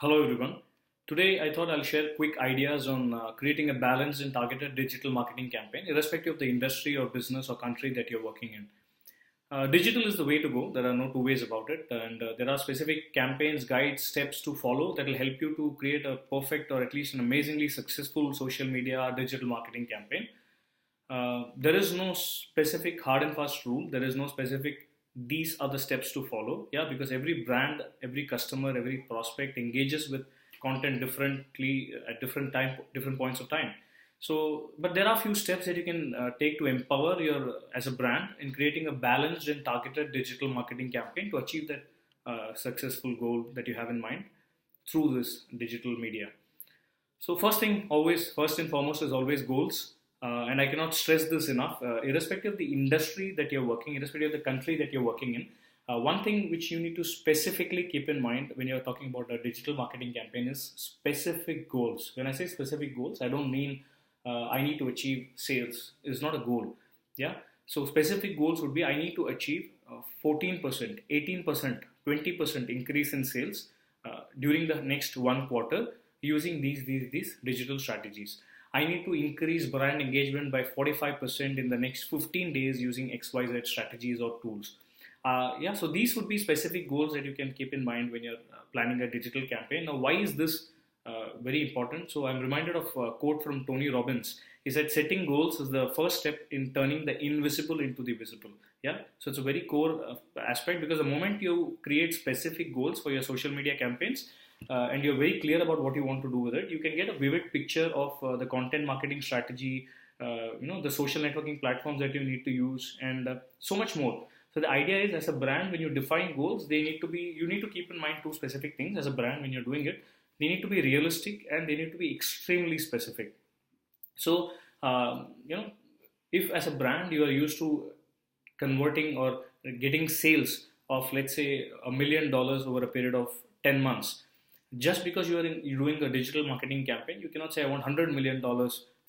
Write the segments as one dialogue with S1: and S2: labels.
S1: Hello everyone. Today I thought I'll share quick ideas on creating a balanced and targeted digital marketing campaign, irrespective of the industry or business or country that you're working in. Digital is the way to go. There are no two ways about it, and there are specific campaigns, guides, steps to follow that will help you to create a perfect or at least an amazingly successful social media digital marketing campaign. There is no specific hard and fast rule. There is no specific these are the steps to follow. Yeah, because every brand, every customer, every prospect engages with content differently at different points of time. So, but there are a few steps that you can take to empower your as a brand in creating a balanced and targeted digital marketing campaign to achieve that successful goal that you have in mind through this digital media. So first and foremost is always goals. And I cannot stress this enough. Irrespective of the industry that you're working, irrespective of the country that you're working in, one thing which you need to specifically keep in mind when you're talking about a digital marketing campaign is specific goals. When I say specific goals, I don't mean I need to achieve sales. It's not a goal. Yeah. So specific goals would be I need to achieve 14%, 18%, 20% increase in sales during the next one quarter using these digital strategies. I need to increase brand engagement by 45% in the next 15 days using XYZ strategies or tools. So these would be specific goals that you can keep in mind when you're planning a digital campaign. Now, why is this very important? So I'm reminded of a quote from Tony Robbins. He said, setting goals is the first step in turning the invisible into the visible. Yeah, so it's a very core aspect because the moment you create specific goals for your social media campaigns, and you're very clear about what you want to do with it, you can get a vivid picture of the content marketing strategy, the social networking platforms that you need to use, and so much more. So the idea is, as a brand, when you define goals, you need to keep in mind two specific things as a brand when you're doing it. They need to be realistic and they need to be extremely specific. So, if as a brand you are used to converting or getting sales of, let's say, $1 million over a period of 10 months, just because you're doing a digital marketing campaign, you cannot say I want $100 million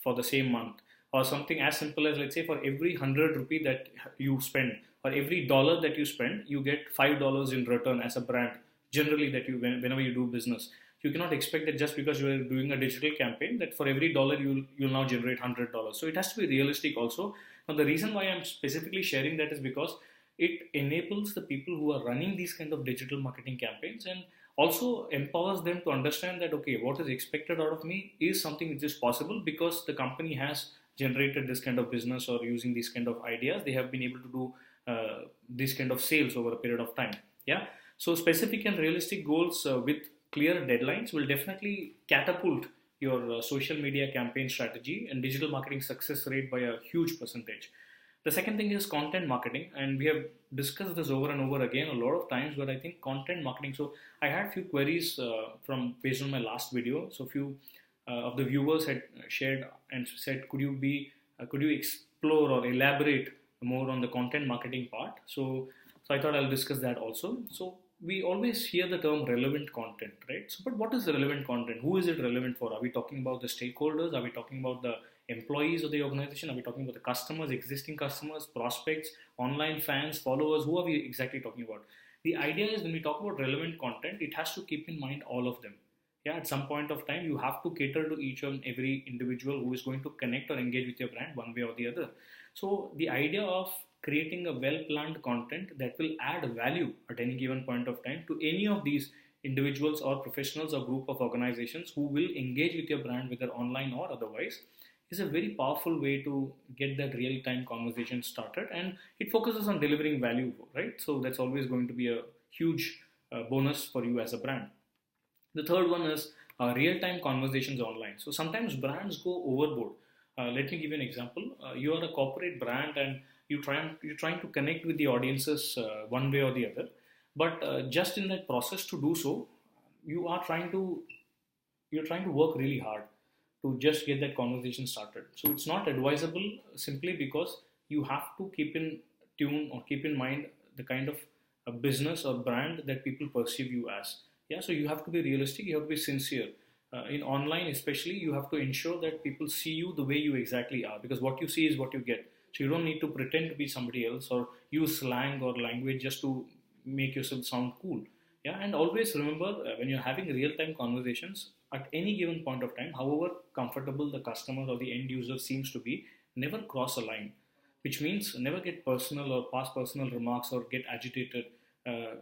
S1: for the same month, or something as simple as, let's say, for every 100 rupee that you spend or every dollar that you spend, you get $5 in return as a brand. Generally, that whenever you do business, you cannot expect that just because you are doing a digital campaign that for every dollar you'll now generate $100. So it has to be realistic also. Now the reason why I'm specifically sharing that is because it enables the people who are running these kind of digital marketing campaigns and also empowers them to understand that, okay, what is expected out of me is something which is possible because the company has generated this kind of business, or using these kind of ideas they have been able to do this kind of sales over a period of time. Yeah, so specific and realistic goals with clear deadlines will definitely catapult your social media campaign strategy and digital marketing success rate by a huge percentage. The second thing is content marketing, and we have discussed this over and over again a lot of times. But I think content marketing. So I had a few queries from based on my last video. So few of the viewers had shared and said, could you explore or elaborate more on the content marketing part? So I thought I'll discuss that also. So we always hear the term relevant content, right? So, but what is the relevant content? Who is it relevant for? Are we talking about the stakeholders? Are we talking about the employees of the organization? Are we talking about the customers, existing customers, prospects, online fans, followers? Who are we exactly talking about? The idea is, when we talk about relevant content, it has to keep in mind all of them. Yeah, at some point of time, you have to cater to each and every individual who is going to connect or engage with your brand one way or the other. So the idea of creating a well-planned content that will add value at any given point of time to any of these individuals or professionals or group of organizations who will engage with your brand, whether online or otherwise, is a very powerful way to get that real-time conversation started, and it focuses on delivering value, right? So that's always going to be a huge bonus for you as a brand. The third one is real-time conversations online. So sometimes brands go overboard. Let me give you an example. You are a corporate brand and you're trying to connect with the audiences one way or the other, but just in that process to do so, you are trying to you're trying to work really hard to just get that conversation started. So it's not advisable, simply because you have to keep in tune or keep in mind the kind of a business or brand that people perceive you as. Yeah, so you have to be realistic, you have to be sincere. In online especially, you have to ensure that people see you the way you exactly are, because what you see is what you get. So you don't need to pretend to be somebody else or use slang or language just to make yourself sound cool. Yeah, and always remember when you're having real-time conversations at any given point of time, however comfortable the customer or the end user seems to be, never cross a line, which means never get personal or pass personal remarks or get agitated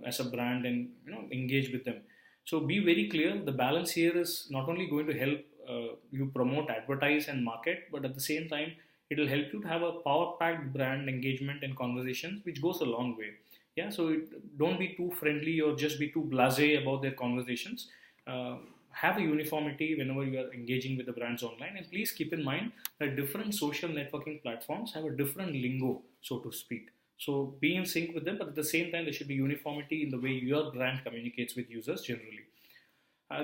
S1: as a brand and engage with them. So be very clear. The balance here is not only going to help you promote, advertise, and market, but at the same time, it will help you to have a power-packed brand engagement and conversations, which goes a long way. Yeah, so don't be too friendly or just be too blasé about their conversations. Have a uniformity whenever you are engaging with the brands online, and please keep in mind that different social networking platforms have a different lingo, so to speak. So be in sync with them, but at the same time, there should be uniformity in the way your brand communicates with users generally.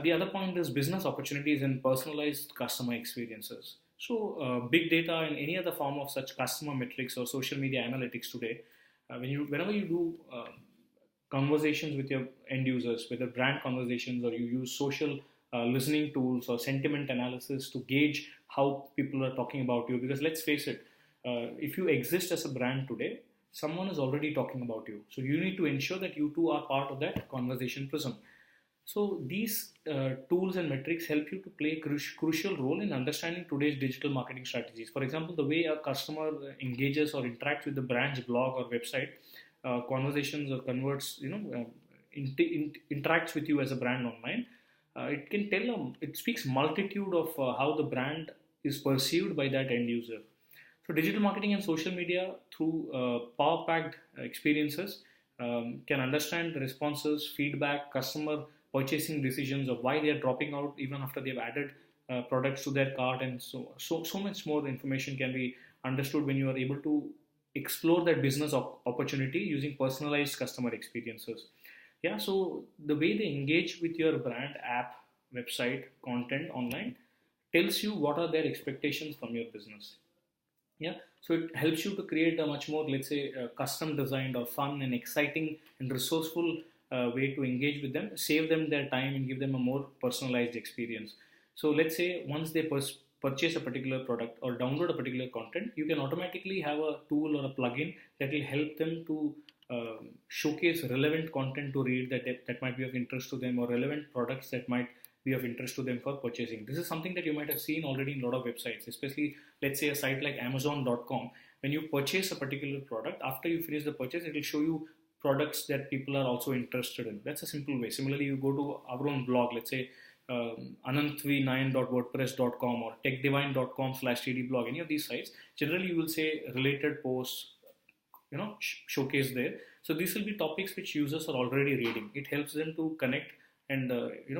S1: The other point is business opportunities and personalized customer experiences. So, big data and any other form of such customer metrics or social media analytics today, whenever you do conversations with your end users, whether brand conversations or you use social listening tools or sentiment analysis to gauge how people are talking about you, because let's face it, if you exist as a brand today, someone is already talking about you. So you need to ensure that you too are part of that conversation prism. So these tools and metrics help you to play a crucial role in understanding today's digital marketing strategies. For example, the way a customer engages or interacts with the brand's blog or website, conversations or converts, interacts with you as a brand online. It can tell it speaks multitude of how the brand is perceived by that end user. So digital marketing and social media through power-packed experiences can understand the responses, feedback, customer purchasing decisions of why they are dropping out even after they've added products to their cart, and so much more information can be understood when you are able to explore that business opportunity using personalized customer experiences. Yeah, so the way they engage with your brand app, website, content online tells you what are their expectations from your business. Yeah, so it helps you to create a much more, let's say, custom designed or fun and exciting and resourceful way to engage with them, save them their time and give them a more personalized experience. So let's say once they purchase a particular product or download a particular content, you can automatically have a tool or a plugin that will help them to showcase relevant content to read that might be of interest to them, or relevant products that might be of interest to them for purchasing. This is something that you might have seen already in a lot of websites, especially let's say a site like Amazon.com. When you purchase a particular product, after you finish the purchase, it will show you products that people are also interested in. That's a simple way. Similarly, you go to our own blog, let's say ananthv9.wordpress.com or techdivine.com/tdblog, any of these sites, generally you will say related posts, showcase there. So these will be topics which users are already reading. It helps them to connect and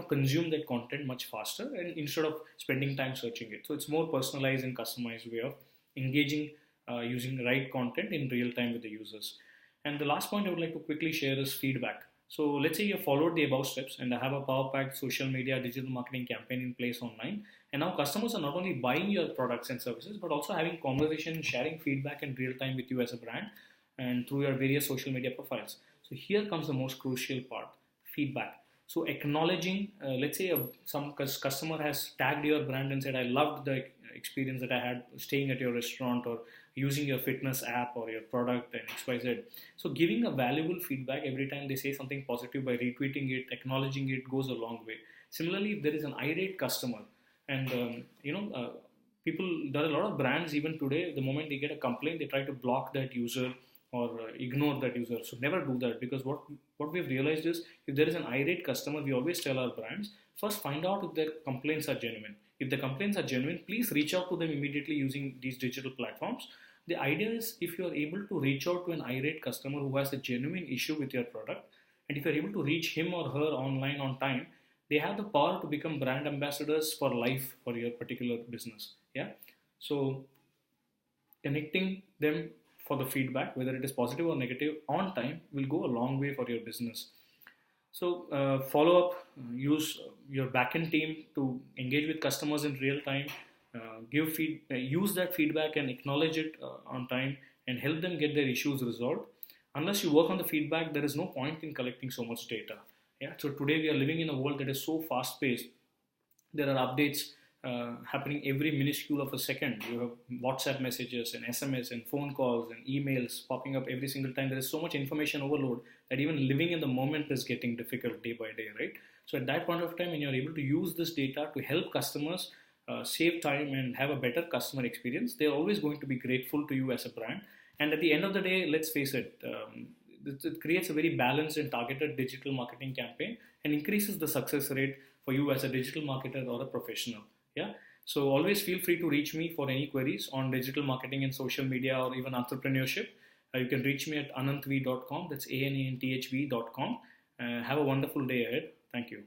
S1: consume that content much faster, and instead of spending time searching it. So it's more personalized and customized way of engaging using the right content in real time with the users. And the last point I would like to quickly share is feedback. So let's say you followed the above steps and have a power-packed social media digital marketing campaign in place online. And now customers are not only buying your products and services, but also having conversation, sharing feedback in real time with you as a brand and through your various social media profiles. So here comes the most crucial part, feedback. So acknowledging, let's say some customer has tagged your brand and said, I loved the experience that I had staying at your restaurant or using your fitness app or your product and XYZ. So giving a valuable feedback every time they say something positive by retweeting it, acknowledging it goes a long way. Similarly, if there is an irate customer and, people, there are a lot of brands even today, the moment they get a complaint, they try to block that user or ignore that user. So never do that, because what we've realized is if there is an irate customer, we always tell our brands, first find out if their complaints are genuine. If the complaints are genuine, please reach out to them immediately using these digital platforms. The idea is if you are able to reach out to an irate customer who has a genuine issue with your product, and if you're able to reach him or her online on time, they have the power to become brand ambassadors for life for your particular business. Yeah. So connecting them for the feedback, whether it is positive or negative, on time will go a long way for your business. So follow up, use your backend team to engage with customers in real time, use that feedback and acknowledge it on time and help them get their issues resolved. Unless you work on the feedback, there is no point in collecting so much data. Yeah. So today we are living in a world that is so fast paced. There are updates happening every minuscule of a second. You have WhatsApp messages and SMS and phone calls and emails popping up every single time. There is so much information overload that even living in the moment is getting difficult day by day, right? So at that point of time, when you're able to use this data to help customers save time and have a better customer experience, they're always going to be grateful to you as a brand. And at the end of the day, let's face it, it creates a very balanced and targeted digital marketing campaign and increases the success rate for you as a digital marketer or a professional. Yeah. So always feel free to reach me for any queries on digital marketing and social media or even entrepreneurship. You can reach me at ananthv.com. That's ananthv.com. Have a wonderful day ahead. Thank you.